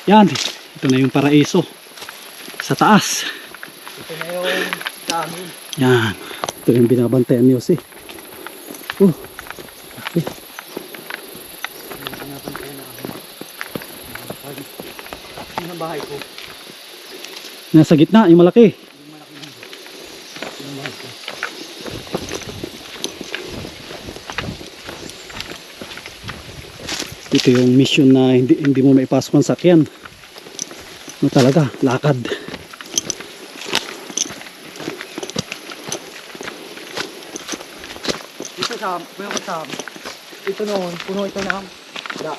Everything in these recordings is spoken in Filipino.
Yan, ito na yung paraiso sa taas. Ito na yung dami. Yan, ito yung binabantayan ni Jose. Okay. Pinapantayan na kami. Yung bahay ko. Nasa gitna, yung malaki. Yung malaki na ito. Yung bahay ko. Ito yung mission na hindi mo maipasok ang sakyan. No talaga, lakad. Ito sa ito noon, puno ito na da.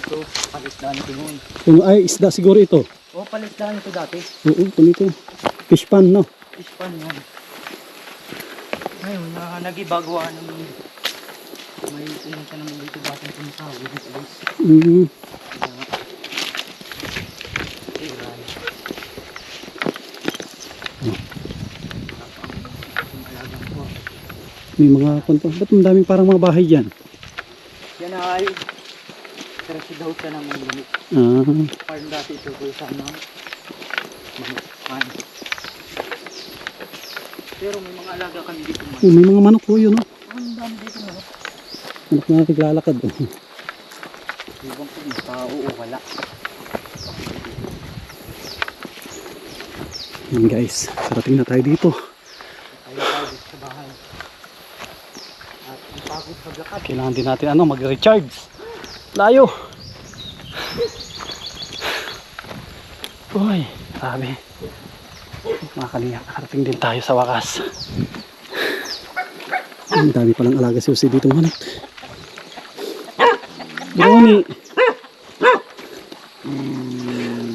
Ito, palisdaan ito noon. Kung ay isda siguro ito. O, palisdaan ito dati. Oo, ito. Fish pan, no? Fish pan yan. Ngayon, nagibagawa ng may pumunta naman dito batang pumunta. Dito guys. May mga konto. Ba't ang daming parang mga bahay dyan? Yan ay kasi daw siya ng mga lamit. Parang dati ito ko sana manok. Pero may mga alaga kami dito manok. May mga manok po yun, no? Ang dami dito manok. Manok na naglalakad. Ibang po yung tao o wala. Yan guys, sarating na tayo dito. Tayo dito sa bahay. At ang pagod paglakad. Kailangan din natin mag-recharge. Layo. Uy, sabi. Nakarating din tayo sa wakas. Ang dami palang alaga si Jose dito manok. Brownie.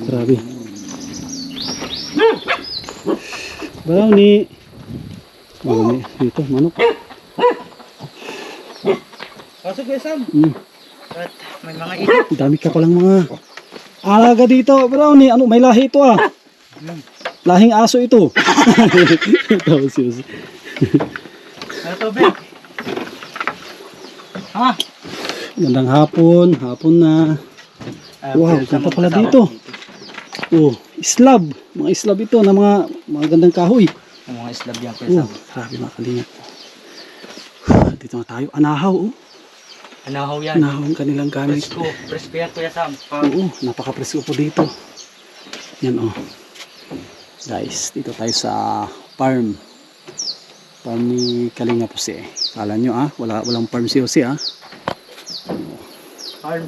Grabe. Brownie. Brownie. Dito, manok. Pasok guys, Sam. At may mga Dami ka palang mga alaga dito, Brownie. Ano, may lahi ito ah. Lahing aso ito. Tapos yun. Ano to, Ben? Ha? Gandang hapon na. Wow, ganda pala dito. Oh, islab. Mga islab ito na mga gandang kahoy. Ang mga islab yan, Kuya Sam. Grabe mga kalingap. Dito na tayo. Anahaw, oh. Anahaw yan. Anahaw ang kanilang gamit. Presko yan, Kuya Sam. Oo, napaka-presko po dito. Yan, oh. Guys, dito tayo sa farm. Farm ni Kalinga Jose. Kala nyo walang farm si Jose Farm.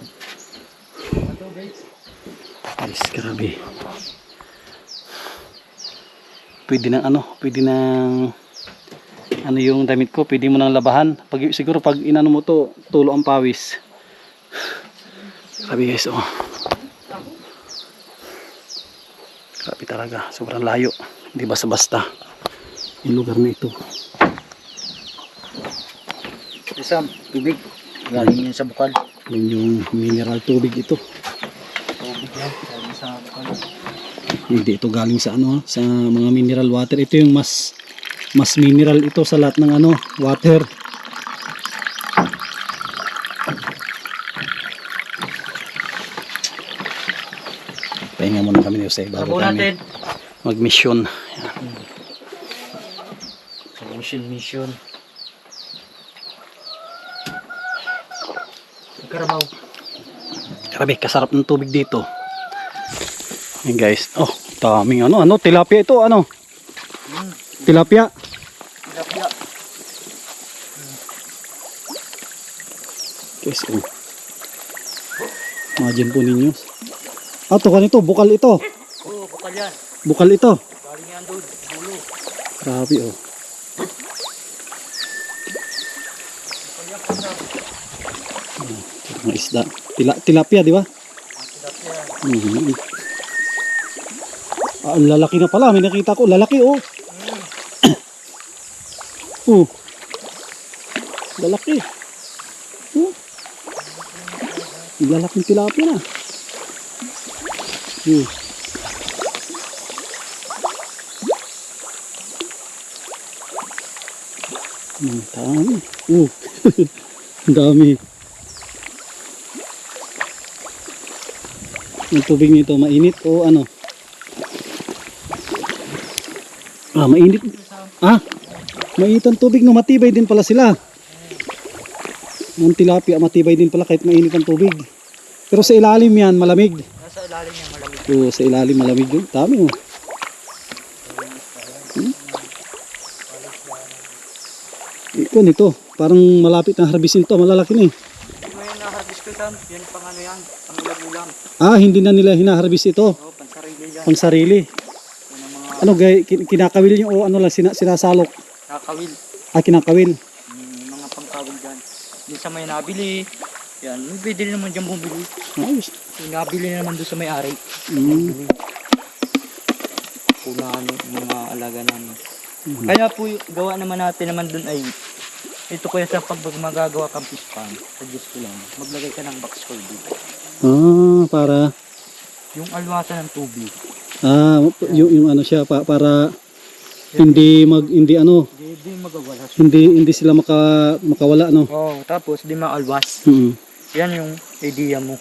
Ito guys. Guys, grabe. Pwede nang yung damit ko, pwede mo nang labahan. Siguro pag inano mo to, tulo ang pawis. Grabe guys, oh. Grabe talaga, sobrang layo. Hindi basta-basta yung lugar na ito. Sam, tubig. Galing yun sa bukal. Yan yung mineral tubig ito. Tubig yan. Galing sa bukal. Hindi ito galing sa sa mga mineral water. Ito yung mas mineral ito sa lahat ng water. Pahinga muna kami ni Jose bago kami mag-mission. Mission. Karabaw. Grabe, kasarap ng tubig dito. Ayan guys. Oh, daming tilapia ito, Tilapia. Tilapia. Guys, oh. Imagine po ninyo. Ito, bukal ito. Oo, bukal yan. Bukal ito. Galing yan doon, bulo. Grabe, oh. Mga isda. Tilapia, di ba? Tilapia. Ang lalaki na pala. May nakita ko. Lalaki, oh. Oh. Lalaki. Oh. Lalaking tilapia na. Oh. Ang dami. Oh. Ang dami. Yung tubig nito mainit o ano? Mainit. Mainit ang tubig no, matibay din pala sila. Yung tilapia matibay din pala kahit mainit ang tubig. Pero sa ilalim yan malamig. Nasa ilalim niya malamig. Oo, sa ilalim malamig yun. Dami oh. Ito nito, parang malapit na harbisin to, malalaki na eh. Hindi mo yan na-harvest ko Sam. Yan pang ano yan. Pang ulam-ulam. Hindi na nila hinaharbis ito. Oo, pang sarili yan. Pang sarili. Yan ang mga Ano gay, kinakawil nyo o ano lang sinasalok? kakawil. Kinakawil. Mga pangkawil dyan. Yung sa may nabili. Yan, may pwede rin naman dyan bumili. Ayos. Yung nabili naman doon sa may-ari. Mm. Punahan yung mga alaga namin. Kaya po gawa naman natin naman doon ay ito kuya sa pag magagawa kang fish pond, suggest ko lang, maglagay ka ng box culvert. Para Yung alwasan ng tubig. yung ano siya para hindi Hindi magawala. hindi sila makawala no. Oh, tapos di maalwas. Mm. Yan yung idea mo.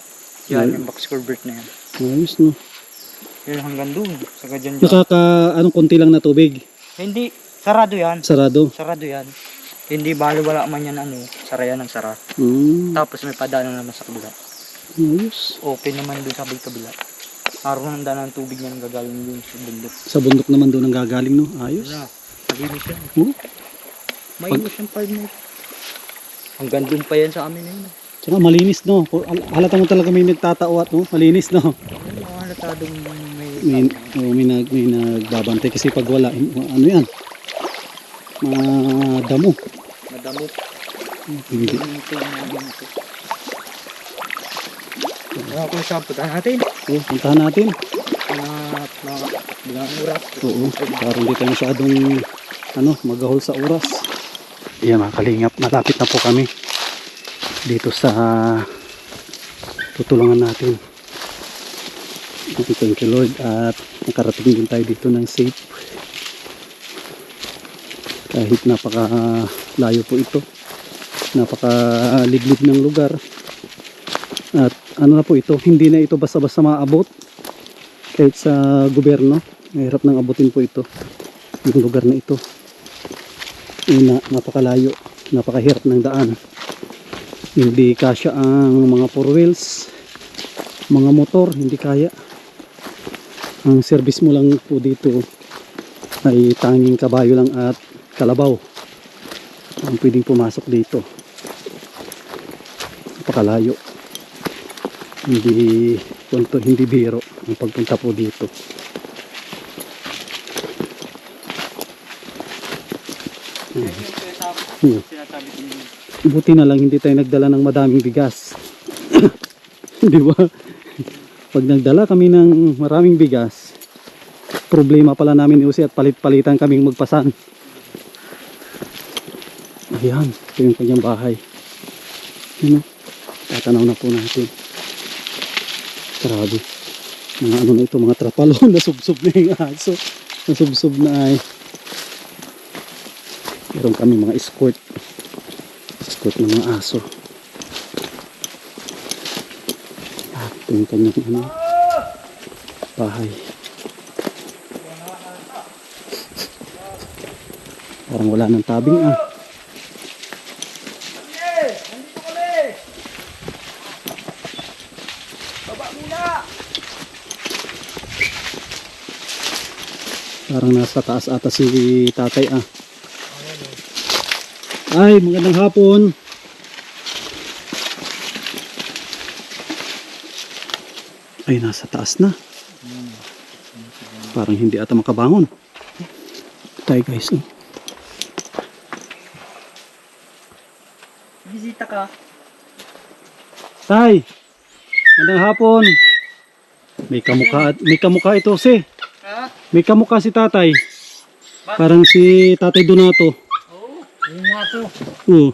Yan yung box culvert na yan. Ayos no. Yan hanggang doon. Saka dyan. Anong konti lang na tubig. Hindi, sarado yan. Sarado. Sarado yan. Hindi bali wala man yan ano, sara yan ng sara. Mm. Tapos may padaanan naman sa kabila. Ayos. Open naman doon sa kabila. Araw ng daan ng tubig niya gagaling doon sa bundok. Sa bundok naman doon ang gagaling no. Ayos. Wala. Malinis yan. Oh. Mainis yung palm na ito. Hanggang doon pa yan sa amin na yun. Tsaka malinis no. Halata mo talaga may nagtatauat no. Malinis no. Ano mga halatadong May nagbabantay kasi pag wala ano yan. Madamo. madamo. Hindi. Ito yung namin ito. Kaya kung saan puntahan natin. Puntahan natin. Mga bilang oras. Oo. Parang hindi tayo masyadong magahol sa oras. Ayan mga kalingap. Malapit na po kami. Dito sa tutulungan natin. Thank you Lord. At nakarating din tayo dito ng safe. Kahit napaka layo po ito. Napaka liblib ng lugar. At ano na po ito, hindi na ito basta-basta maabot kahit sa gobyerno. Mahirap nang abutin po ito yung lugar na ito. Una, napakalayo, napakahirap ng daan. Hindi kasya ang mga four wheels, mga motor, hindi kaya. Ang service mo lang po dito ay tanging kabayo lang at kalabaw ang pwedeng pumasok dito. Napakalayo. Hindi biro ang pagpunta po dito. Sinasabi ko nyo. Buti na lang hindi tayo nagdala ng madaming bigas. Di ba? Pag nagdala kami ng maraming bigas, problema pala namin ni Jose at palit-palitan kaming magpasan. Ayan, ito yung kanyang bahay. Tatanaw na po natin. Grabe. Mga ano na ito, mga trapalo. Nasubsob na yung aso. Nasubsob na ay. Meron kami mga escort. Escort ng mga aso. Ito yung kanyang bahay. Parang wala ng tabing Parang nasa taas ata si tatay Ay, magandang hapon. Ay, nasa taas na. Parang hindi ata makabangon. Tayo guys. Bisita ka. Tay, magandang hapon. May kamukha ito si. Ha? May kamukha si tatay. Parang si tatay Donato. Oo. Renato. Oo.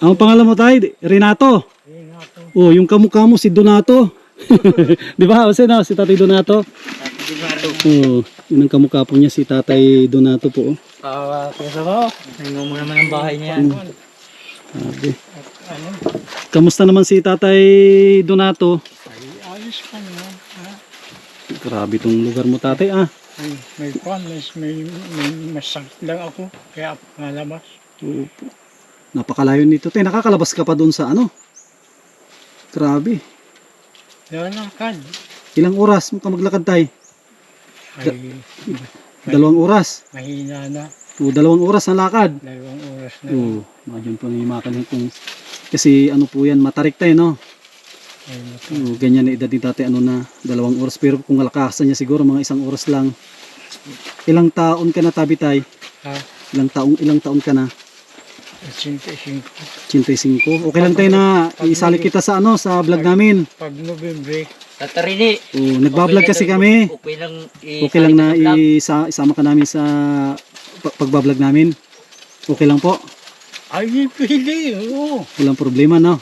Ang pangalan mo tay? Renato. Renato. Oh, yung kamukha mo si Donato. Di ba? O si tatay Donato. Renato. Oo. Yun ang kamukha po niya si tatay Donato po. Kesa ko. Tingnan mo naman ang bahay niya. Sabi. Ano? Kamusta naman si tatay Donato? Ay, ayos ayos ka naman. Ha? Grabe tong lugar mo, tatay, ah. May pan, may masakit lang ako. Kaya ako nalabas. Opo. Napakalayo nito, tay. Nakakalabas ka pa doon sa ano? Grabe. Lalakad. Ilang oras mo ka maglakad, tay? Ay, 2 oras. mahina na. O, 2 oras ang lakad. 2 oras na. Oo, yun po yung mga kaling kung kasi ano po yan, matarik tayo, no? Ay, Oo, ganyan na edad ni tatay, ano na, 2 oras. Pero kung kalakasan niya siguro, mga 1 oras lang. Ilang taon ka na, tabi tay? ha? Ilang taon ka na? 85. 85. Okay lang tayo na isali kita sa ano, sa vlog namin. Pag November, Tatarini. Oo, nagbablog kasi kami. Okay lang na isama ka namin sa pagbablog namin. Okay lang po. ay, pwede. Oo. Walang problema, no?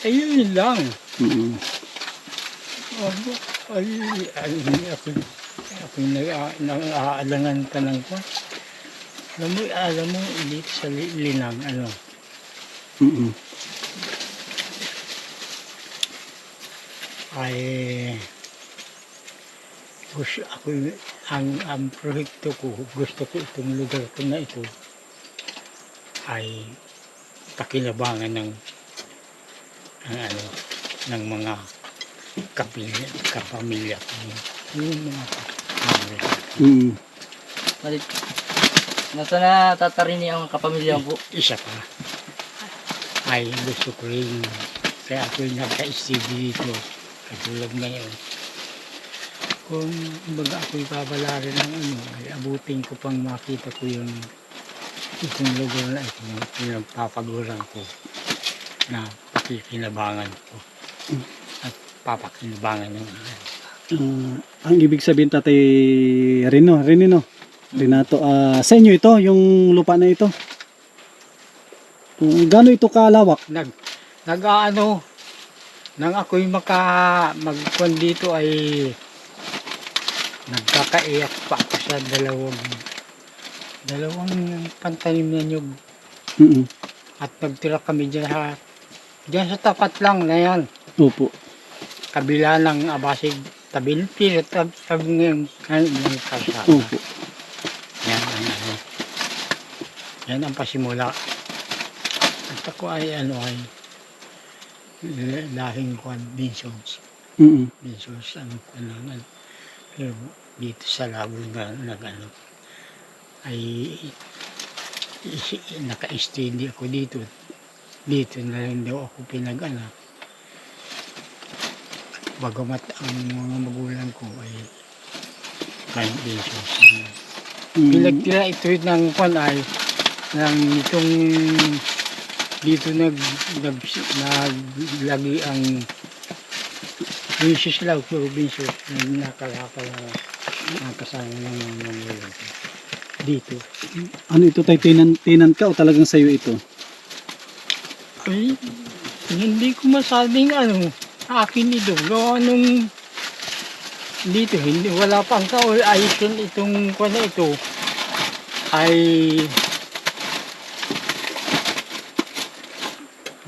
Ayun lang. Oo. Ako nag-aalangan ka ng ko. Alam mo, dito sa Linang, ano, Oo. ay gusto ako, ang proyekto ko, gusto ko itong lugar ko na ito ay pakinabangan ng ano, ng mga kapamilya ko. Yung mga kapamilya. Oo. Malit. Nasa na tatarini ang kapamilya po? Isa pa ay gusto ko rin, kaya ako yung nagka-stay dito katulad ngayon. Kung baga ako'y babalari ng ano, ay abutin ko pang makita ko yung itong lugar na ito, yung papaguran ko na pakikinabangan ko at papakinabangan ng Ang ibig sabihin, tatay Renato, sa inyo ito, yung lupa na ito? Gaano ito kalawak? nag-aano nang ako'y magkuhan dito ay nagkakaiyak pa ako sa dalawang pantanim na nyug. Oo. At nagtira kami dyan sa tapat lang na yan. Opo. Kabila ng Abasig, tabi ng kalsada. Opo. Yan ang ano. Yan ang pasimula. At ako ay lahing kwan, Binsons. Oo. Binsons, pero dito sa Laguna ay naka-stay ako dito. Dito na rin daw ako pinag-anak. Bagamat ang mga magulang ko ay kahit Binsons. Pinagtira ito ng kwan ay ng itong dito naglagi ang Binsons lang, puro Binsons nakalakal na nakasama ng mga magulang ko. Dito. Ano ito, tay? Tinan ka o talagang sayo ito? Ay, hindi ko masabing akin ito. Gawa nung dito, wala pang ayusin itong kwan na ito. Ay,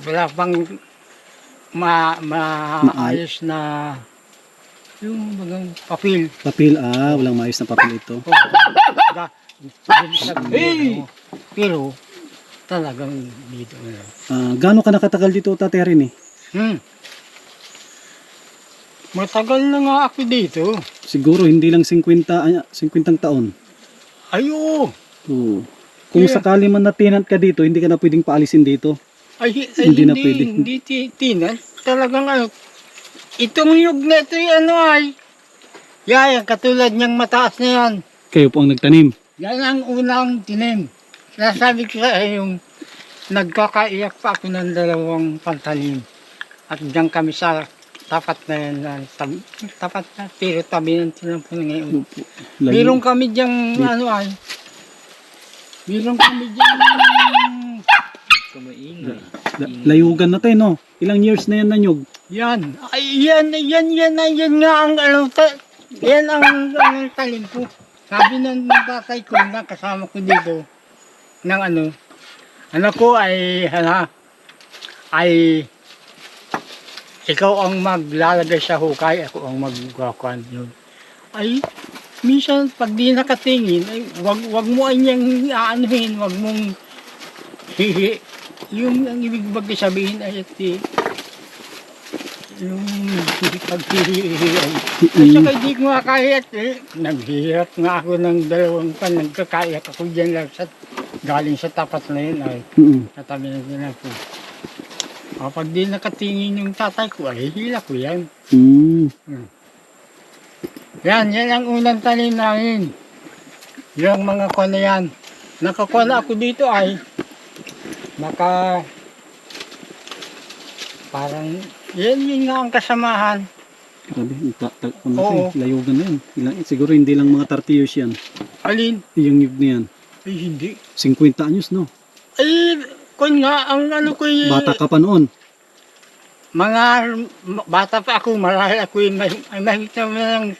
wala pang maayos na yung bagang papel. Papel, walang maayos na papel ito. Pero talagang dito na. Gaano ka nakatagal dito, tatay Rin? Matagal na nga ako dito. Siguro hindi lang 50 taon. Ayo. Oo. Kung sakali man na tenant ka dito, hindi ka na pwedeng paalisin dito. Hindi na pwede. Hindi tinan. Talagang itong yug na ito yan, katulad niyang mataas na yan. Kayo po ang nagtanim. Yan ang unang tinim. Nasabi ko sa yung nagkakaiyak pa ako ng 2 pantalim. At diyan kami sa tapat na yan. Tapat na, pero tabi ng tinampo na ngayon. Meron kami diyang meron kami diyang Layugan na tayo, no? Ilang years na yan na nyug? yan. Ay, yan nga ang yan ang talim ko. Sabi ng tatay ko na kasama ko dito ng anak ko ay ikaw ang maglalagay sa hukay, ako ang magkuhan yun. Ay, minsan pag di nakatingin, ay, wag mo ay niyang aanuhin, wag mong hihi. Yung ang ibig sabihin ay yung paghihihi ay. At saka hindi ko nga kaya, naghihirap nga ako ng 2 pan, nagkakaya ako dyan lang galing sa tapat na yun ay natabi na din ako. Pag di nakatingin yung tatay ko ay hila ko yan. Yan ang unang tanim namin. Yung mga kuwan na yan. Nakakuha na ako dito ay parang yun nga ang kasamahan. Grabe, Oo. layugan na yan. Siguro hindi lang mga 30 years yan. Alin? Yung nyug na yan. Ay hindi. 50 anyos, no? Ay, kun nga, ang ano ko yung... Bata ka pa noon. Mga bata pa ako, marahil ako yung mahigit na ng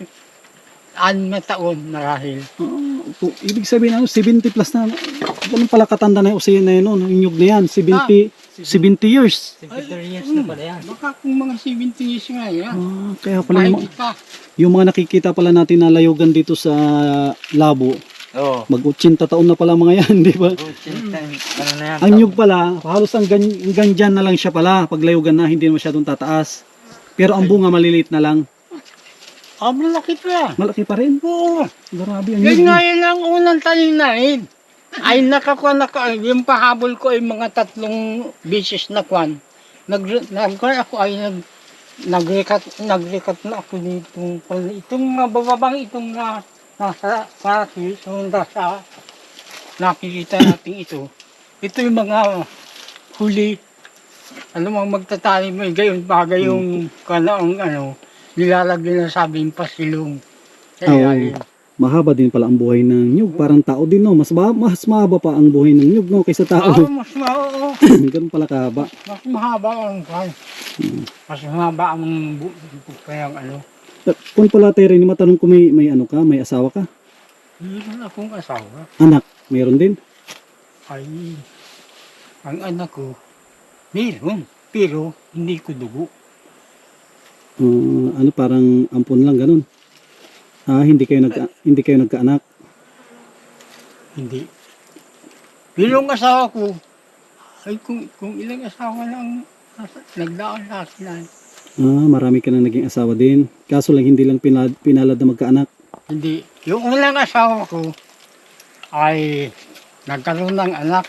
6 na taon, marahil. Ibig sabihin, 70 plus na. Ganun pala katanda na yung usayan na yun, no? Yung nyug na yan, 70 years. 53 years na pala yan. Baka kung mga 70 years nga yan. Kaya pala Mahigit pa. yung mga nakikita pala natin na layugan dito sa Labo, Oo. mag-80 taon na pala mga yan, di ba? Ano na yan? Ang nyug pala, halos hanggang dyan na lang siya pala, pag layugan na, hindi masyadong tataas. Pero ang bunga maliliit na lang. Malaki pa. Malaki pa rin. Oo. Grabe, ang Yan nyug. nga yun ang unang tanim na rin. Ay nakakuha na ko, yung pahabol ko ay mga 3 beses na kwan. Ako ay nagrekat na ako dito. Itong mga bababang itong nasa parakis, sa nakikita natin ito. Ito yung mga huli. Ano mga magtatanim mo, gayon bagay yung nilalagyan na sabing pasilong. Kaya Mahaba din pala ang buhay ng nyug. Parang tao din, no? Mas mahaba pa ang buhay ng nyug, no? Kaysa tao. Oo. Ganun pala kahaba. Mas mahaba ang kwan. Mas mahaba ang kayang ano. Kung pala tayo rin, matanong ko may ano ka, may asawa ka? Meron akong asawa. Anak, meron din? Ay, ang anak ko, meron. Pero hindi ko dugo. Ano, parang ampon lang, ganun. Hindi kayo nagkaanak. Hindi. Pero ang asawa ko, ay kung ilang asawa lang nagdaan sa akin ay. Marami ka na naging asawa din. Kaso lang hindi lang pinalad na magkaanak. Hindi. Yung unang asawa ko ay nagkaroon ng anak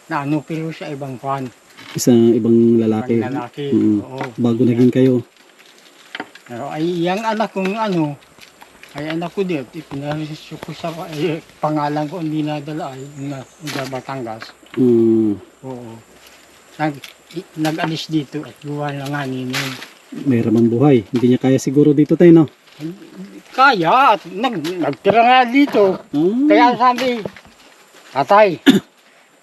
na ano pero sa ibang kwan. Isang ibang lalaki. Ibang lalaki. Oo. Bago naging kayo. Pero ay yung anak kong ay anak ko din. Ipinarisyo ko sa pangalan ko hindi nadala ay yung Batangas. Oo. Nag-alis dito at buwan lang nga ninyo. May ramang buhay. Hindi niya kaya siguro dito tayo, no? Kaya, at nagtira nga dito. Kaya sabi, tatay,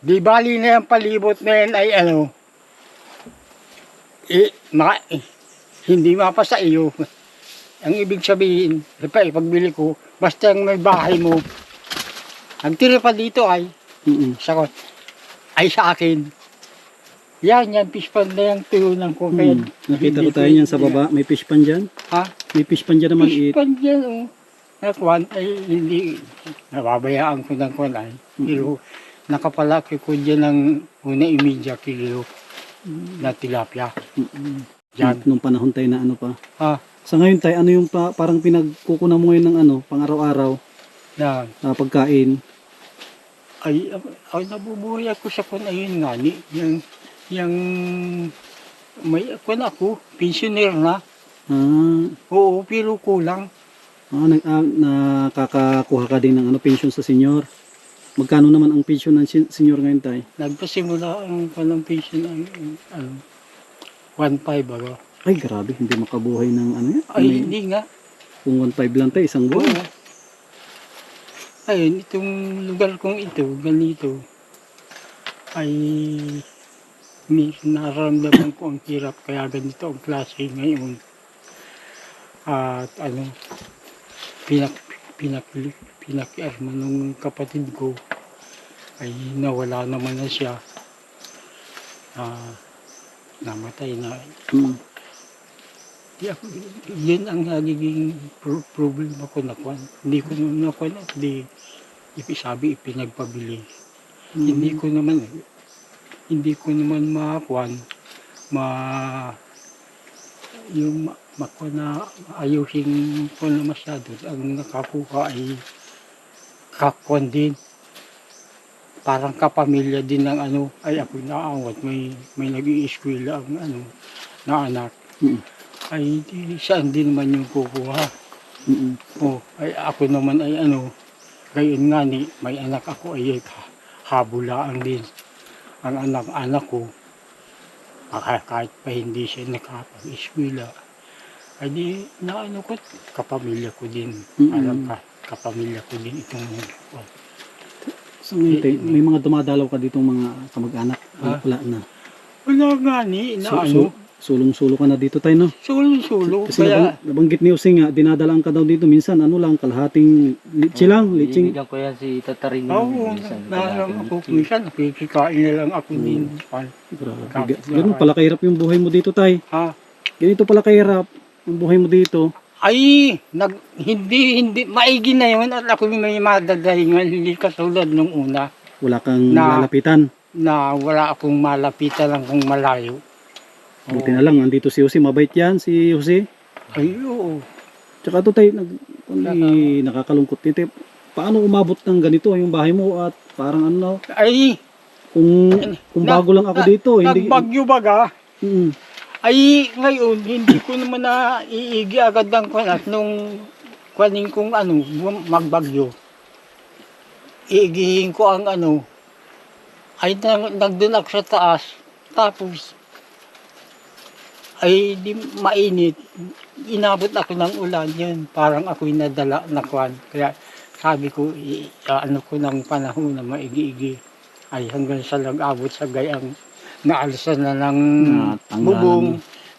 di bali na yung palibot na yan ay hindi mapa sa iyo. Ang ibig sabihin, pagbili ko, basta yung may bahay mo, ang tira pa dito ay, sakot, ay sa akin. Yan, fish pan na yung tuyunan ko. Kaya, Nakita ko tayo niyan sa baba. May fish pan dyan. Ha? May fish pan dyan naman. Fish pan dyan, oh. Nakwan ay hindi, nababayaan ko ng kwan ay. Pero nakapalaki ko dyan ng una imidya kilo na tilapia. Dyan. Nung panahon tayo na ano pa. Ha? Sa ngayon tayo, ano yung parang pinagkukuna mo ngayon ng ano, pang araw-araw, Na, pagkain. ay nabubuhay ako sa kwan ayun nga ni. Yung may kwan ako, pensioner na. Oo, pero kulang. Nakakakuha ka din ng pension sa senior. Magkano naman ang pension ng senior ngayon tayo? Nagpasimula ang kanang pension ang 1.5 ba? Ay grabe, hindi makabuhay ng ano yan. Ay, hindi nga. Kung 1.5 lang tayo, isang buwan. Oo. Ayun, itong lugar kong ito, ganito, ay nararamdaman ko ang hirap, kaya ganito ang klase ngayon. At pinakiarma nung kapatid ko, ay nawala naman na siya. namatay na. Mm. Yun ang nagiging problema ko na kwan. Hindi ko naman kwan, hindi sabi ipinagpabili. Hindi ko naman makakwan, yung makwan na ayusin ko na masyado. Ang nakakuha ay kakwan din. Parang kapamilya din ng ano, ay ako naawat, may nag-i-eskwela ang ano, na anak. Mm. Ay saan din naman yung kukuha. Ay ako naman ay ano, gayon nga ni, may anak ako ay habulaan din. Ang anak ko, kahit pa hindi siya nakapag-eskwela, ay di na ano ko, kapamilya ko din. Alam ka, kapamilya ko din itong So ngayon tay, may mga dumadalaw ka ditong mga kamag-anak? Wala na. Wala nga ni, na ano. Sulong-sulo ka na dito tayo, no? Sulo-sulo. Kasi Kaya, nabanggit ni Using nga, dinadalaan ka daw dito minsan, ano lang, kalahating litsi lang, litsing. Bibigyan ko yan si Tatarin. oo, nalang ako. Minsan, nakikikain na lang ako din. Grabe. Ganun pala kahirap yung buhay mo dito, tay. Ha? Ganito pala kahirap yung buhay mo dito. Ay, hindi, maigi na yun at ako may madadahingan, hindi katulad nung una Wala kang Na- lalapitan. na wala akong malapitan lang kung malayo. Buti na lang, andito si Jose, mabait yan, si Jose. Ay, oo. Tsaka ito tayo, nakakalungkot dito. Paano umabot ng ganito yung bahay mo at parang ano, Ay, kung bago lang ako dito, hindi. nagbagyo baga. Mm, Ay, ngayon, hindi ko naman na iigi agad ang kwanat nung kwaning kong ano, magbagyo. Iigihin ko ang ano, ay nagdun ako sa taas, tapos, ay di mainit, inabot ako ng ulan yun, parang ako'y nadala na kwan. Kaya sabi ko, ano ko ng panahon na maigi-igi, ay hanggang sa nag-abot sa gayang naalisan na ng Natanggalan bubong,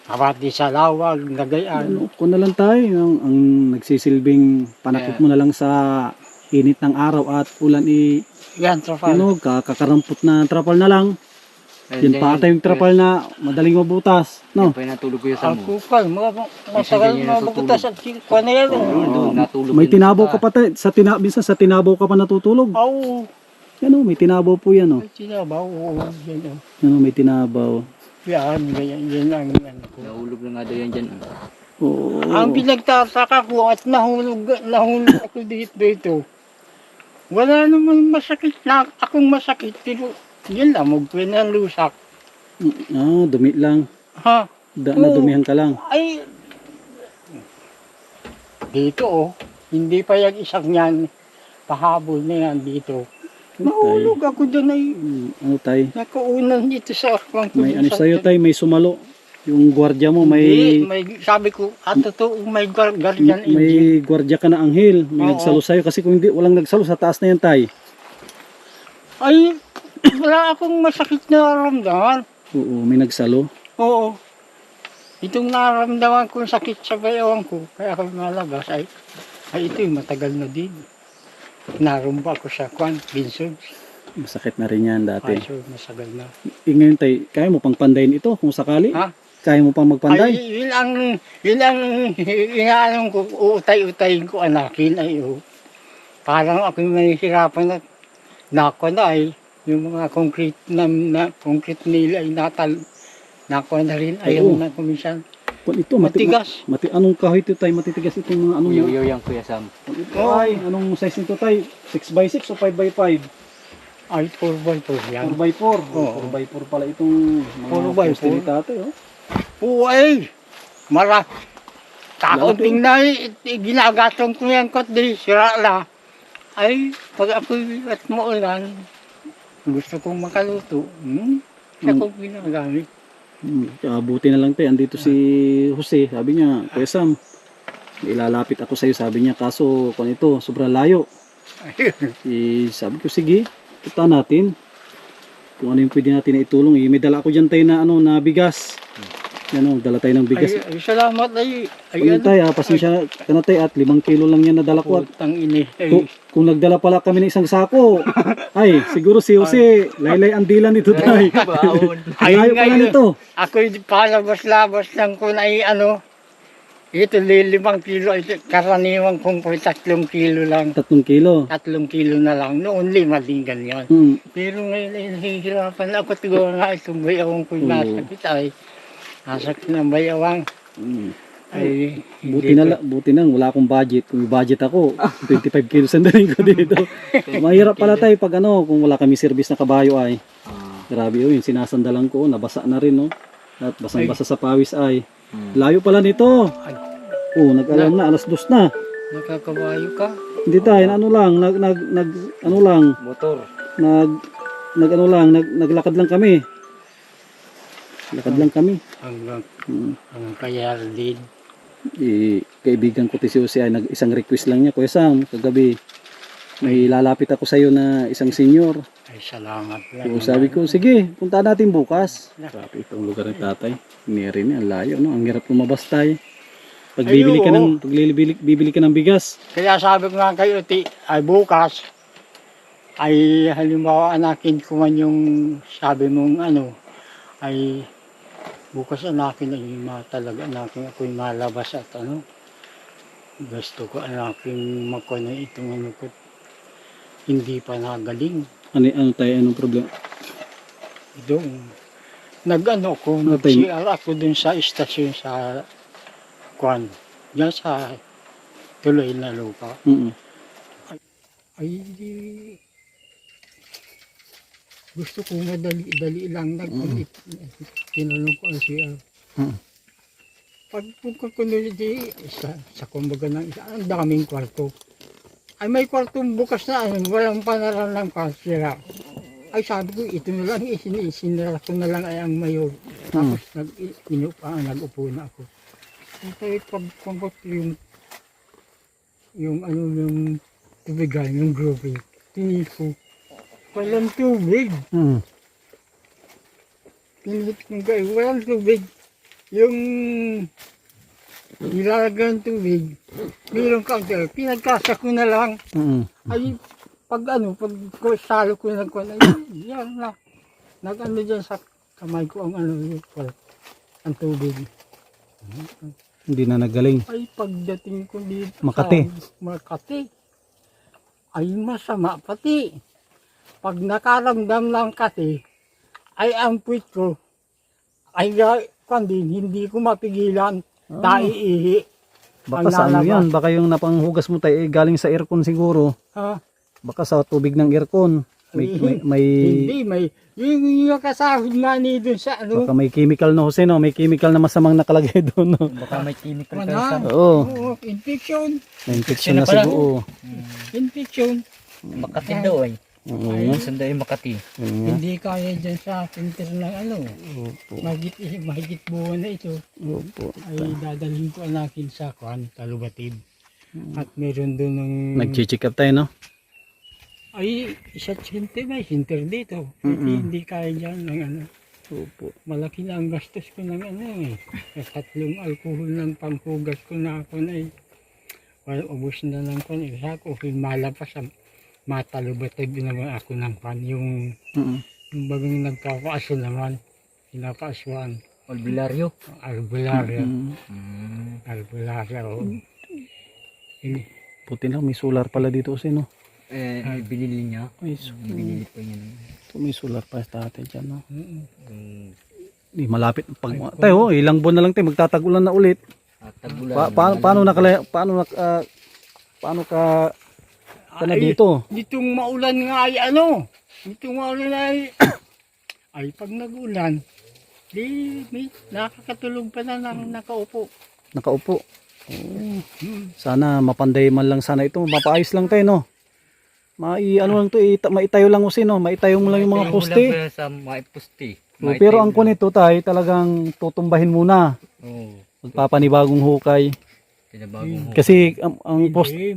kapati sa lawag, nagayaan. ano, kung na lang tayo, ang nagsisilbing panakit mo na lang sa init ng araw at ulan Yan, trapal. ano, kakarampot na trapal na lang. Yan pa tayong trapal na madaling mabutas, no? Yan pa yung natulog ko yung sa mo. Ako pa, masagal ganyan mga bukutas at kwan na yan. Doon, natulog May yun tinabaw sa ka pa tayo, minsan sa tinabaw ka pa natutulog. Oo, Yan o, may tinabaw po yan o. sinabaw, oo, yan o. Yan o, may tinabaw. Yan, yan ang ano ko. Nahulog na nga daw yan dyan. Oo. Ang pinagtataka ko at nahulog ako dito. Wala naman masakit na akong masakit, pero yun lang, magpinalusak. Dumi lang. Ha? Nadumihan ka lang. Ay, dito hindi pa yung isang yan, pahabol na yan dito. Nahulog ako dyan ay, Ano tay? nakaunan dito sa akwang May ano sa'yo tay, may sumalo. Yung gwardiya mo, may sabi ko, totoo, may guardian angel. may gwardiya ka na anghel. May Oo. nagsalo sa'yo. Kasi kung hindi, walang nagsalo, sa taas na yan tay. Ay, wala akong masakit na naramdaman. Oo, may nagsalo. Oo. Itong naramdaman kong sakit sa bayawan ko, kaya ako nalabas, ay ito'y matagal na din. Narumba ko sa Vincent. Masakit na rin yan dati. Ay, so, masagal na. Ngayon tay, kaya mo pang pandayin ito kung sakali? Ha? Kaya mo pang magpanday? Ay, yun ang inaanong ko, utay-utayin ko anakin, ay parang ako mahihirapan at nako na ay, yung mga concrete concrete nila ay nako na rin, ayaw Oo. na ko minsan. Kung ito, Matigas. anong kahoy ito tay? Matitigas itong mga anong Uyo yan Kuya Sam. Kung ito ay, anong size nito tay? 6x6 o 5x5? Ay, 4x4 yan. 4x4. Oo. 4x4 pala itong mga 4x4. poste ni tatay, oh. Uy, kakunting na ginagatong ko yan kot di sira na. Ay, pag ako at maulan, gusto kong makaluto. Siya kong ginagamit. Buti na lang tayo, andito si Jose. Sabi niya, Kuya Sam, ilalapit ako sa'yo. Sabi niya, kaso kung ito, sobrang layo. Sabi ko, sige, punta natin. Kung ano yung pwede natin na itulong. May dala ako dyan tayo na, na bigas. Yan o, dala tayo ng bigas. Ay, salamat ay Ayun tayo, pasensya ka na tayo at 5 kilo lang yan nadala ko. At Putang ini. kung nagdala pala kami ng isang sako, ay, siguro si Jose, laylay ang dila nito tayo. Baon. Ay, Layo pala ngayon. nito. Ako'y palabas-labas lang kung ay ito 5 kilo, ito, karaniwan kong 3 kilo lang. 3 kilo. 3 kilo na lang. Noon 5 din ganyan. Hmm. Pero ngayon ay nahihirapan ako. Siguro nga itong bayawang ko'y nasakit ay nasakit ng bayawang. Hmm. Ay, Buti na, wala akong budget. Kung may budget ako, 25 kilos ang daling ko dito. Mahirap pala tayo pag kung wala kami service na kabayo ay. Grabe yun, sinasandalan ko, nabasa na rin no. At basang-basa sa pawis ay. Layo pala nito. Oh, nag-alam na, alas 2 na. nakakabayo ka. Hindi tayo, Motor. naglakad lang kami. Lakad lang kami. Hanggang Hmm. kaya din. Kaibigan ko si Jose ay isang request lang niya, Kuya Sam, kagabi. May lalapit ako sa iyo na isang senior. Ay, salamat lang. So, sabi ko, sige, punta natin bukas. Grabe itong lugar ng tatay. Hindi rin, ang layo, no? Ang hirap lumabas tayo. Pag Ay, bibili ka oo. ng, bibili ka ng bigas. Kaya sabi ko nga kayo, ay bukas, ay halimbawa anakin ko man yung sabi mong ay bukas anakin ay talaga anakin ako'y malabas at gusto ko anakin makuha na itong ko, hindi pa nagaling. Ano tayo, anong problema? Doon, ko, Ano tayo? nag-CR ako dun sa istasyon sa Kwan, dyan sa tuloy na lupa. Mm. Ay, gusto ko madali-dali lang tinanong ko ang CR. Mm. Pagpunta ko nila sa kumbaga ng isa, ang daming kwarto. Ay may kwartong bukas na, walang panaran ng sira. Ay sabi ko, ito na lang, isinira ko na lang ay ang mayor. Tapos nag-upo na ako. Ay pagpambot yung tubigan, yung grouping. Tingin ko, walang tubig. Mm. Pinit ko kayo, walang tubig. Yung nilalagyan ng tubig, mayroong counter, pinagkasa ko na lang. Mm. Ay, pag salo ko na ko, ay, yan na. Dyan sa kamay ko ang ang tubig. Hindi na nagaling. Ay, pagdating ko dito Makati. sa Makati, ay masama pati. Pag nakaramdam ng kati, ay ang puwit ko, ay hindi ko mapigilan, ihi. Baka sa ano yan, baka yung napanghugas mo tayo, galing sa aircon siguro. Ha? Baka sa tubig ng aircon. Hindi, yung kasahod nga ni dun sa Baka may chemical na Jose, no? May chemical na masamang nakalagay doon, no? Baka may chemical Wala. kayo sa Oo. Oo, infection. May infection na pala. siguro. Infection. Makati daw ay. Oo. Sunda yung Makati. Hindi kaya dyan sa center ng Opo. mahigit buwan na ito. Opo. Ay dadalhin ko anakin sa Talubatib. At meron doon ng Nag-check up tayo, no? ay isa may center dito. Hindi kaya dyan ng Opo. malaki na ang gastos ko ng Sa 3 alcohol ng panghugas ko na ako na ubos na lang ko na isa ko. Malapas ang Talubatib naman ako ng yung bagang nagpapaaso naman. Pinapaasuan. Albilaryo. Albularyo. Albularyo. Puti lang, may solar pala dito kasi, no? Binili niya. Binili pa niya. may solar pa sa atin dyan, no? Di malapit. Tayo, ilang buwan na lang tayo, magtatagulan na ulit. Tagulan. Paano ka na dito? Ditong maulan nga ay Ditong maulan ay pag nag-ulan, may nakakatulog pa na nakaupo. Nakaupo. Sana mapanday man lang sana ito. Mapaayos lang tayo, no? Maitayo lang usin, no? Maitayo mo lang yung mga poste. Sa mga poste. Pero ang kunito tayo, talagang tutumbahin muna. Oo. Magpapanibagong hukay. Pinabagong Kasi ang poste,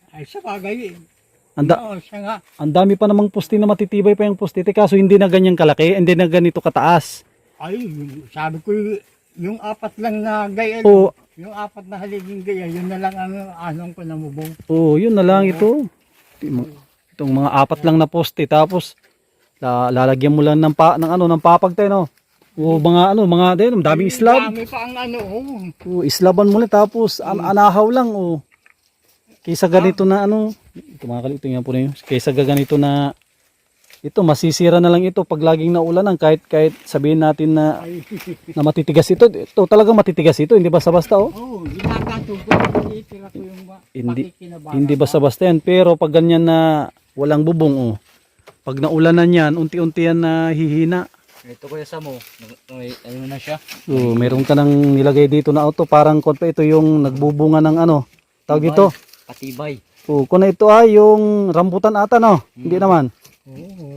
Ay sa bagay siya nga. ang dami pa namang poste na matitibay pa yung poste. Kaso hindi na ganyan kalaki, hindi na ganito kataas. Ay, sabi ko, yung apat lang na gaya, Oo, yung apat na haliging gaya, yun na lang ang anong ko na mubong. oo, yun na lang ito. Itong mga apat lang na poste, tapos lalagyan mo lang ng ng papag tayo, no. O mga din, daming slab. Dami pa ang ano, O, islaban mo lang, tapos anahaw lang, o. Kaysa ganito na ito mga kalito nga po na yun. Kaysa ganito na, ito, masisira na lang ito pag laging naulanan, kahit sabihin natin na matitigas ito. Ito talagang matitigas ito, hindi basta-basta, oh. oh, ginagato ko, itira ko yung Hindi basta-basta yan, pero pag ganyan na walang bubong, oh. Pag naulanan yan, unti-unti yan na hihina. Ito Kuya Sam, may ano na siya. So, meron ka nang nilagay dito na auto, parang pa ito yung nagbubunga ng tawag dito. Patibay. Oh, kung na ito ay yung rambutan ata, no? Hindi naman. Oo,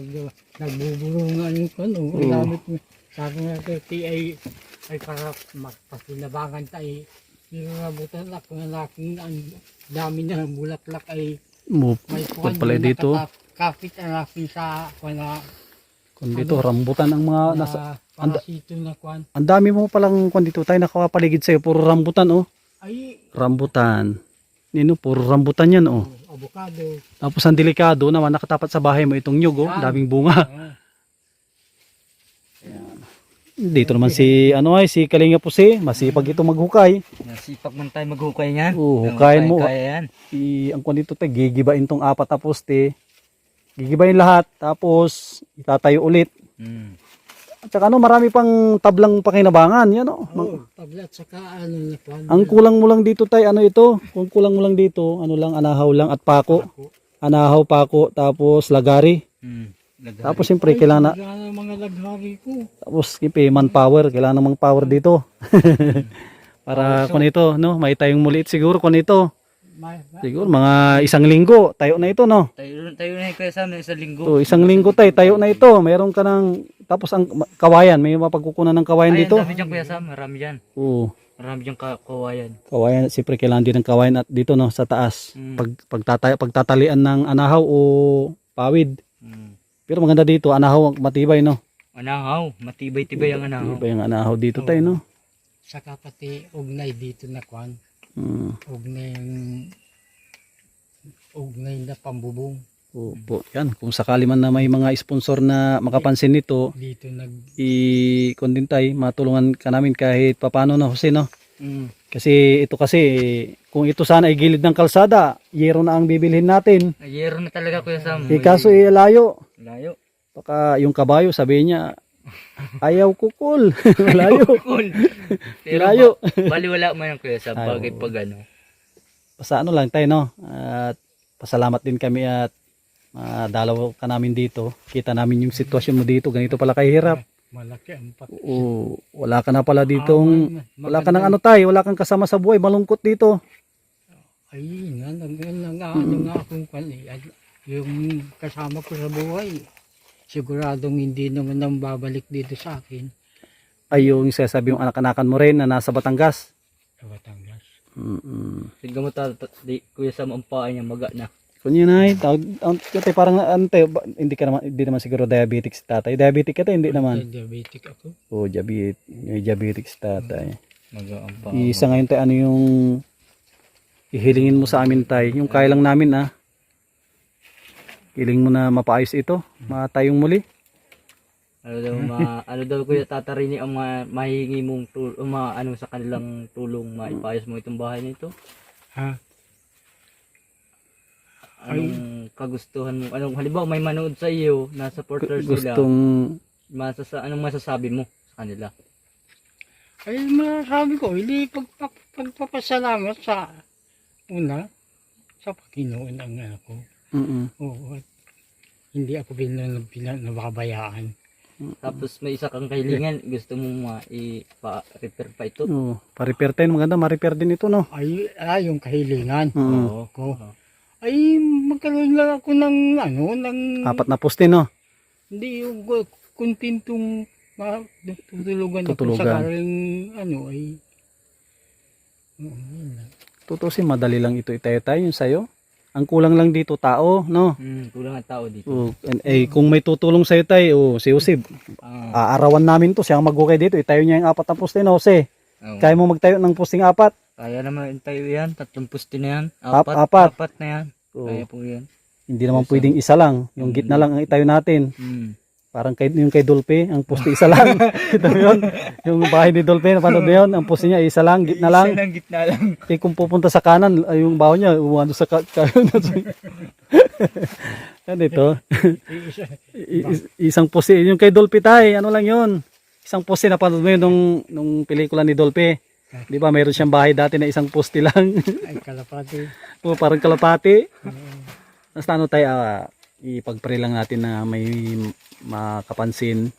nagbubulungan yung ano, ang gamit mo. Sabi nga kay ay para magpasinabangan tayo. Yung nabutan lang, kung laking ang dami na bulaklak ay may Kung pala dito. Kapit ang laking sa wala. Kung dito, rambutan ang mga nasa... Parasito na kwan. Ang dami mo palang kung dito tayo nakapaligid sa'yo. Puro rambutan, oh. Ay, Rambutan. Nino, puro rambutan yan, oh. avocado. Tapos ang delikado naman, nakatapat sa bahay mo itong nyug, oh. Daming bunga. Dito naman si Kalinga Pusi, masipag ito maghukay. Nasipag man tayo maghukay niyan. Oo, hukayin mo. Kaya yan. Ang kung dito tayo, gigibain tong apat na poste. Gigibain lahat, tapos itatayo ulit. At saka marami pang tablang pakinabangan, yan, oh. Tablat saka ano na kwan. Ang kulang mo lang dito tayo, ito? Kung kulang mo lang dito, anahaw lang at pako. Anahaw, pako, tapos lagari. Tapos siyempre kailangan Kailangan mga laghari ko. tapos siyempre manpower, kailangan ng power dito. Para kung ito, no, may tayong muliit siguro kung ito. Siguro mga 1 linggo, tayo na ito, no. Tayo na Kuya Sam, sa linggo. So, 1 linggo tayo na ito. Meron ka ng tapos ang kawayan, may mapagkukunan ng kawayan Ay, dito. ang dami dyan Kuya Sam, marami dyan. Oo. Marami dyan kawayan. Kawayan, siyempre kailangan din ng kawayan at dito, no, sa taas. Pagtatalian ng anahaw o pawid. Pero maganda dito, anahaw matibay, no. Anahaw, matibay-tibay ang anahaw. Matibay ang anahaw dito tayo, no. Saka pati ugnay dito na kwan. Ugnay na pambubong. Po, yan. Kung sakali man na may mga sponsor na makapansin nito, Dito kung din tayo, matulungan ka namin kahit papano, no, Jose, no. Kasi kung ito sana ay gilid ng kalsada, yero na ang bibilhin natin. Yero na talaga Kuya Sam. Kaso layo. Layo. Baka yung kabayo sabi niya, ayaw kukul. Layo. Cool. Pero Layo. baliwala mo yan Kuya Sam, pag ano. Basta lang tayo, no. At pasalamat din kami at dalaw ka namin dito. Kita namin yung sitwasyon mo dito. Ganito pala kahirap. malaki ang Oo, wala ka na pala ditong, wala ka ng wala kang kasama sa buhay, malungkot dito. Ay, nga akong kwan yung kasama ko sa buhay. Siguradong hindi naman nang babalik dito sa akin. Ay, yung sasabi yung anak-anakan mo rin na nasa Batangas. Sa Batangas. Tingnan mo Kuya Sam, ang paa niya maga na. Kung yun ay, parang hindi naman siguro diabetic si tatay. Diabetic ka tayo, hindi naman. Diabetic ako. Oo, diabetic si tatay. Maga ang paa. Isa ngayon tayo, yung ihilingin mo sa amin tayo. Yung kaya lang namin, hiling mo na mapaayos ito, matayong muli. Ano daw Kuya Tatarini ang mahihingi mong tulong, sa kanilang tulong maipayos mo itong bahay nito? Ha? Anong kagustuhan mo? Halimbawa may manood sa iyo, nasa supporters sila. Anong masasabi mo sa kanila? Ay, masasabi ko, hindi pagpapasalamat sa Panginoon ang ako. Oo, hindi ako nababayaan. Tapos may isa kang kahilingan, gusto mo i-repair pa ito? Oo, pa-repair tayo, maganda, ma-repair din ito, no? Ay, yung kahilingan. Oo. Ay, magkaroon lang ako ng Apat na poste, no? hindi yung kontentong tutulugan ako Tutulugan. sa karing ay Tutusin, madali lang ito itayo tayo yung sayo. Ang kulang lang dito tao, no? Kulang ang tao dito. Kung may tutulong sa'yo tayo, si Jose, aarawan namin to, siya ang mag-ukay dito, itayo niya yung 4 na poste, no, Jose? Kaya mo magtayo ng posting 4? Kaya naman tayo yan, 3 poste na yan. Apat. 4 na yan. Oo. Kaya po yan. Hindi naman pwedeng isa lang, yung gitna lang ang itayo natin. Parang yung kay Dolpe, ang poste isa lang. Ito yun, yung bahay ni Dolpe, napanood na yun, ang poste niya isa lang, gitna lang. Isa lang, gitna lang. Kung pupunta sa kanan, yung baho niya, umano sa kanan. Ano ito? Isang poste, yung kay Dolpe tay, ano lang yun. Isang poste, napanood mo yun nung pelikula ni Dolpe. Di ba, mayroon siyang bahay dati na isang poste lang. Ay, kalapati. O, parang kalapati. Basta ano tayo, ipag-pray lang natin na may makapansin.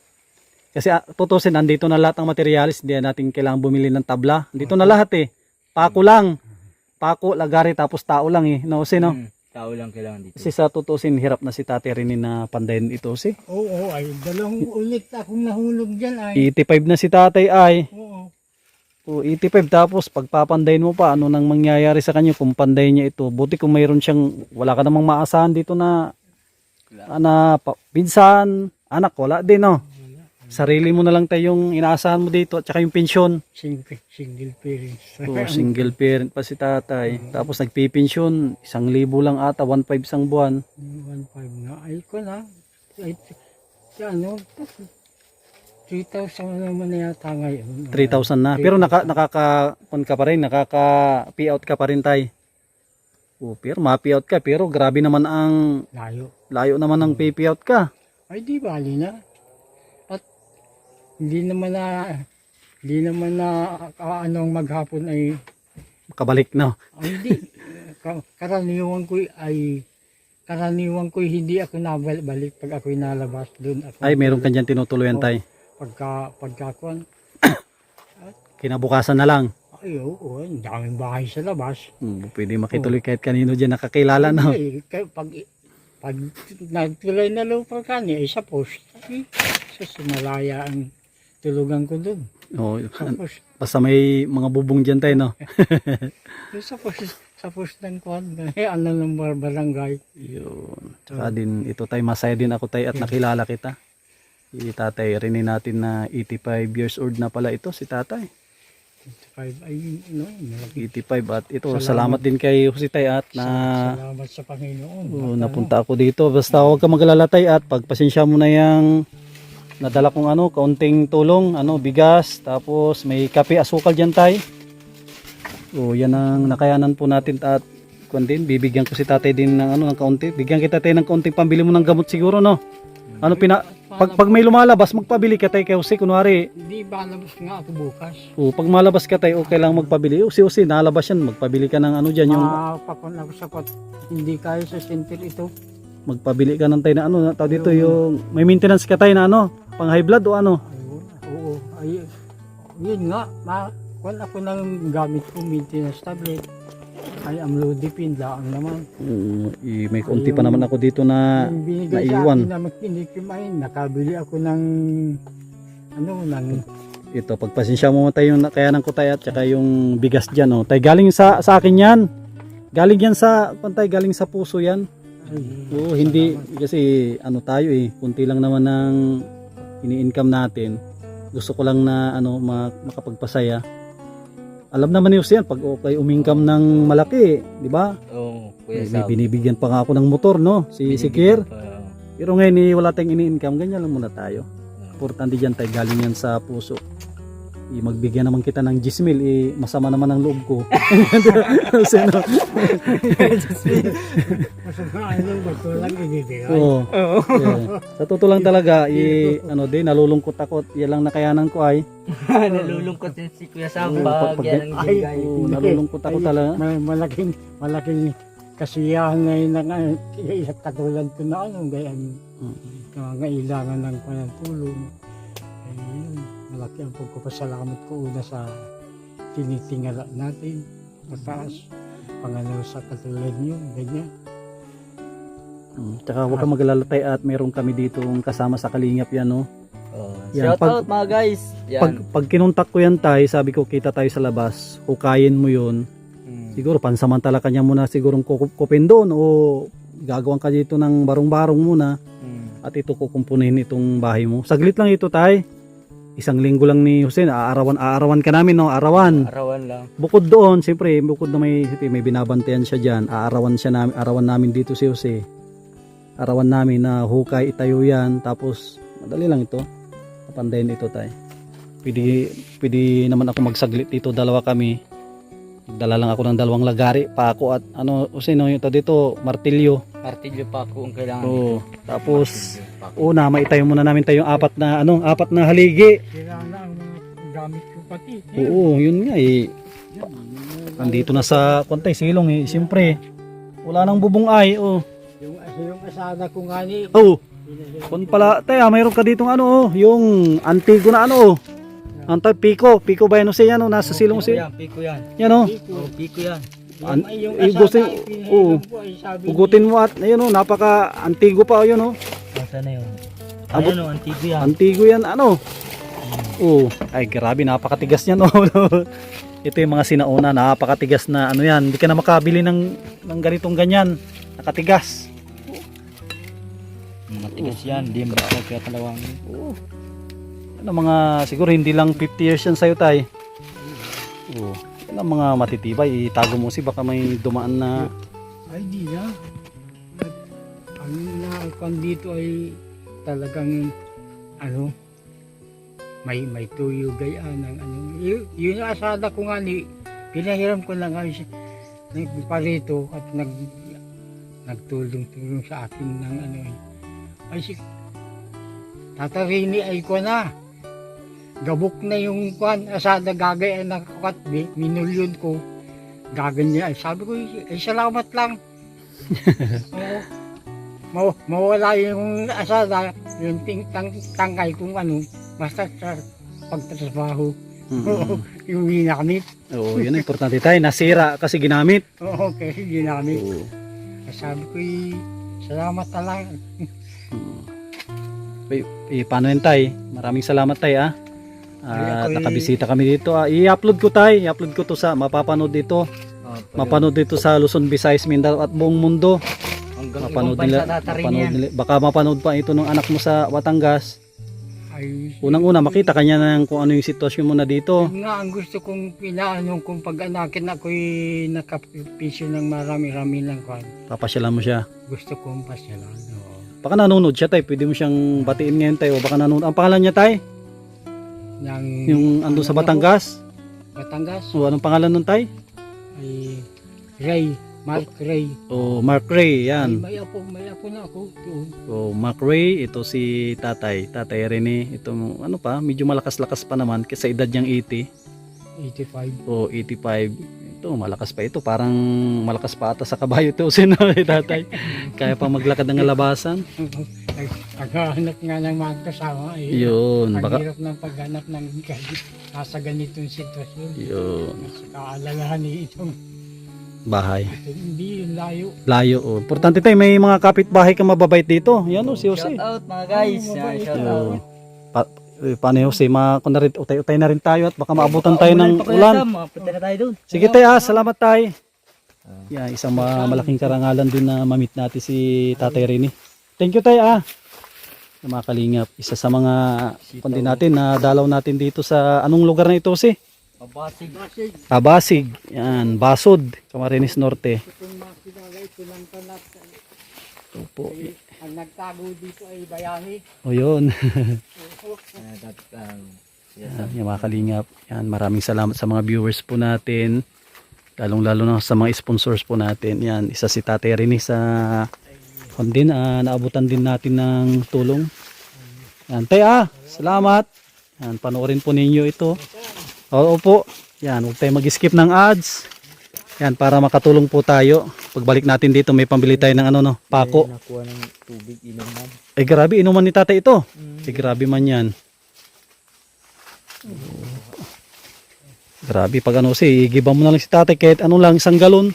Kasi tutusin, andito na lahat ng materialis, hindi natin kailangan bumili ng tabla. Dito na lahat eh. Pako lang. Pako, lagari, tapos tao lang eh. No, Jose, no? Tao lang kailangan dito. Kasi sa tutusin, hirap na si Tate Rene na pandayin ito, Jose. Oo, ay, 2 ulit akong nahulog dyan ay. 85 na si tatay ay. Oo. O, 85 tapos pagpapandayin mo pa, ano nang mangyayari sa kanya kung pandayin niya ito. Buti kung mayroon siyang, wala ka namang maasahan dito na pinsan, anak, wala din, no? Sarili mo na lang tayo yung inaasahan mo dito at saka yung pensyon. Single parents. O, single parent pa si tatay. Tapos nagpipensyon, 1,000 lang ata, 1,500 isang buwan. 1.5 na. Ay ko na. Ay, ano, 3,000 naman na yata ngayon. 3,000 na. Pero nakaka-on ka pa rin, nakaka-payout ka pa rin tay. O, pero ma-payout ka, pero grabe naman ang layo naman ng payout ka. Ay, di bali na. At hindi naman na anong maghapon ay Kabalik, no? hindi. Karaniwan ko hindi ako nabalik pag ako'y nalabas doon. Ay, meron ka dyan tinutuluyan tay. Pagkakuan. Kinabukasan na lang. Ay, oo, ang daming bahay sa labas. Pwede makituloy kahit kanino dyan nakakilala, no? Ay, pag nagtuloy na lupa ka niya, ay sa post. Ay, sa malaya ang tulugan ko doon. O, Sa post. basta may mga bubong dyan tayo, no? Sa post ng kwan. Ano ng barangay. Yun. Tsaka din, ito tayo, masaya din ako tayo at nakilala kita. Si tatay, rinig natin na 85 years old na pala ito, si tatay. 85, ay, no, 85 at ito, salamat din kay Jose tay at salamat sa Panginoon. napunta ako dito. Basta huwag ka maglalatay at pagpasensya mo na yung nadala kong kaunting tulong, bigas, tapos may kape, asukal dyan tay. O, yan ang nakayanan po natin at kung din, bibigyan ko si tatay din ng ng kaunti. Bigyan kita tayo ng kaunting pambili mo ng gamot siguro, no? Pag may lumalabas, magpabili ka tayo kay Jose, kunwari. Hindi ba labas nga ako bukas? O, pag malabas ka tayo, okay lang magpabili. O, si Jose, nalabas yan, magpabili ka ng dyan, yung Pakon ako sa hindi kaya sa center ito. magpabili ka ng tayo na tao dito, yung may maintenance ka tayo na pang high blood o ano. Ayun, oo, ay, yun nga, kung ako ng gamit ko, maintenance tablet, ay amlodipine lang naman. May konti pa naman ako dito na Yung binigay sa naiwan. akin na makinikimain, nakabili ako ng, Ito, pagpasensya mo tayo yung nakayanan ko tayo at saka yung bigas dyan. Oh. Tayo, galing sa akin yan. Galing yan galing sa puso yan. Oo, hindi, kasi tayo kunti lang naman ng ini-income natin. Gusto ko lang na makapagpasaya. Alam naman niyo yan, pag okay umingkam ng malaki, di ba? Oo, Kuya May Sab. binibigyan pa nga ako ng motor, no? Si Kir. Pero ngayon wala tayong ini-income, ganyan lang muna tayo. Importante dyan tayo, galing yan sa puso. Magbigyan naman kita ng 10,000, masama naman ang loob ko. Sino? ba't lang ibibigay? Oo. Yeah. Sa totoo lang talaga, nalulungkot ako. Yan lang nakayanan ko ay. Nalulungkot din si Kuya Sab. Yan ang bigay. Nalulungkot ako talaga. Malaking kasiyahan ngayon na katulad ko na gayan kailangan ng tulong. Ayun, malaki ang pagpapasalamat ko una sa tinitingala natin mataas pangalawa sa katulad niyo, ganyan. Tsaka huwag ka maglalatay at meron kami dito kasama sa Kalingap yan, no? Yan, Shout out mga guys. Yan. Pag kinuntak ko yan tayo, sabi ko kita tayo sa labas, hukayin mo yun. Siguro pansamantala kanya muna sigurong kukupin doon o gagawin ka dito ng barong-barong muna at ito kukumpunin itong bahay mo. Saglit lang ito tay. Isang linggo lang ni Jose, aarawan ka namin, no? Arawan. Arawan lang. Bukod doon, siyempre, bukod na may binabantayan siya diyan, arawan namin dito si Jose. Arawan namin na hukay itayo yan, tapos madali lang ito. Napandayin ito tay. Pwede naman ako magsaglit dito, dalawa kami. Dala lang ako ng dalawang lagari, pako at ano, Jose, no, ito dito, martilyo. Martilyo pa ako ang kailangan. Oo. Tapos una, maitayo muna namin tayong apat na haligi. Sira na ang mga gamit ko pati. Oo, yun nga eh. Andito na sa kontay silong eh. Siyempre, wala nang bubong ay. Oh. Yung asada ko nga ni. Oh. Kung pala, tayo, mayroon ka ditong ano oh, yung antigo na ano oh. Ang tawag Pico ba yan o siya, no? Nasa silong siya. Piko yan. Yan oh. Piko yan. Yung gusto, asada, oo. Hugutin mo at ayun oh, napaka antigo pa oh, yun oh. Nasaan na yun? Abot- Ano, antigo yan. Antigo yan ano. Oh, ay grabe napakatigas niyan oh. Ito yung mga sinauna, napakatigas na ano yan. Hindi ka na makabili ng ganitong ganyan. Nakatigas. Matigas yan. Hindi mo kaya kalawang. Oo. Ano mga siguro hindi lang 50 years yan sa'yo tay. Oo. Yan ang mga matitibay. Itago mo si baka may dumaan na. Ay di na. At ang nakakang dito ay talagang ano, may tuyo gayaan ng ano. Yun yung asada ko nga ni, pinahiram ko lang ay parito at nagtulong-tulong sa akin ng ano ay si Tatarini ay ko na. Gabok na yung kwan, asada gagay ay nakakat, minulyon ko. Gaganyan ay sabi ko, ay salamat lang. Oo. Mawala yung asada, yung tangkay kung ano, basta sa pagtatrabaho. Yung ginamit. Oo, yun ang importante tayo. Nasira kasi ginamit. Oo, okay, ginamit. Oo. Sabi ko, salamat na lang. Paano yun tay? Maraming salamat tay ah. Ay, ako'y- Nakabisita kami dito. I-upload ko tay. I-upload ko to sa mapapanood dito. Mapanood dito sa Luzon, Visayas, Mindanao at buong mundo. Hanggang Mapanood ibang nila, bansa tatarin mapanood yan. nila. Baka mapanood pa ito ng anak mo sa Batangas. Ay, Unang-una makita kanya ng kung ano yung sitwasyon mo na dito. yun nga ang gusto kong pinaano kung pag-anakin ako'y nakapisyo ng marami-rami lang kwan. Papasyalan mo siya. Gusto kong pasyalan. Oo. Baka nanonood siya tay. Pwede mo siyang batiin ngayon tay. O baka nanonood. Ang pangalan niya tay? Yung ando sa Batangas. Batangas O anong pangalan nun tay? ay Ray, Mark Ray. O Mark Ray. Yan. Ay, may apo na ako doon. So, Mark Ray, ito si Tatay Rene, ito ano pa, medyo malakas-lakas pa naman kasi edad niyang 80 85. o 85. Ito, malakas pa ito, parang malakas pa ata sa kabayo ito si Tatay. Kaya pa maglakad ng labasan. Paghanap nga ng mga kasama ay Yun, ang baka hirap ng paghanap ng nasa ganitong sitwasyon. yun, Sa kaalalahan ni itong bahay. hindi yung layo. Layo oh. Importante tayo, may mga kapitbahay ka mababait dito. Yan oh, si Shout Jose. out mga guys. Oh, Yan, mabait. shout Oh. out. Paano Jose, utay-utay na rin tayo at baka maabutan tayo ng ulan. Punta na tayo doon. Sige tayo, salamat tayo. Yeah, isang malaking karangalan din na mamit natin si Tatay Rini. Thank you tayo Sa mga kalingap. Isa sa mga kundi natin na dalaw natin dito sa anong lugar na ito si? Pabasig. Tabasig. Yan, Basod, Camarines Norte. Itong mga kilala ito lang tanak. Ito po. Ang nagtago dito ay bayani. O yun. Yes, Yan, mga kalingap. Yan, maraming salamat sa mga viewers po natin. Lalong-lalo na sa mga sponsors po natin. Yan, isa si Tatay Rini sa din, naabutan din natin ng tulong. Yan, tayo salamat. Yan, panoorin po ninyo ito. Oo po. Yan, huwag tayo mag-skip ng ads. Yan, para makatulong po tayo. Pagbalik natin dito, may pambili tayo ng ano, no, pako. Nakuha ng tubig, inuman. Eh, grabe, inuman ni tatay ito. Eh, grabe man yan. Grabe, pag ano, igiba mo na lang si tatay kahit ano lang, isang galon.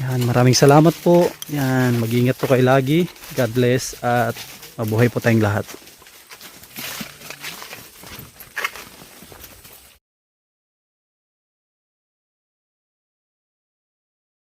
Yan, maraming salamat po. Yan, mag-ingat po kayo lagi. God bless at mabuhay po tayong lahat.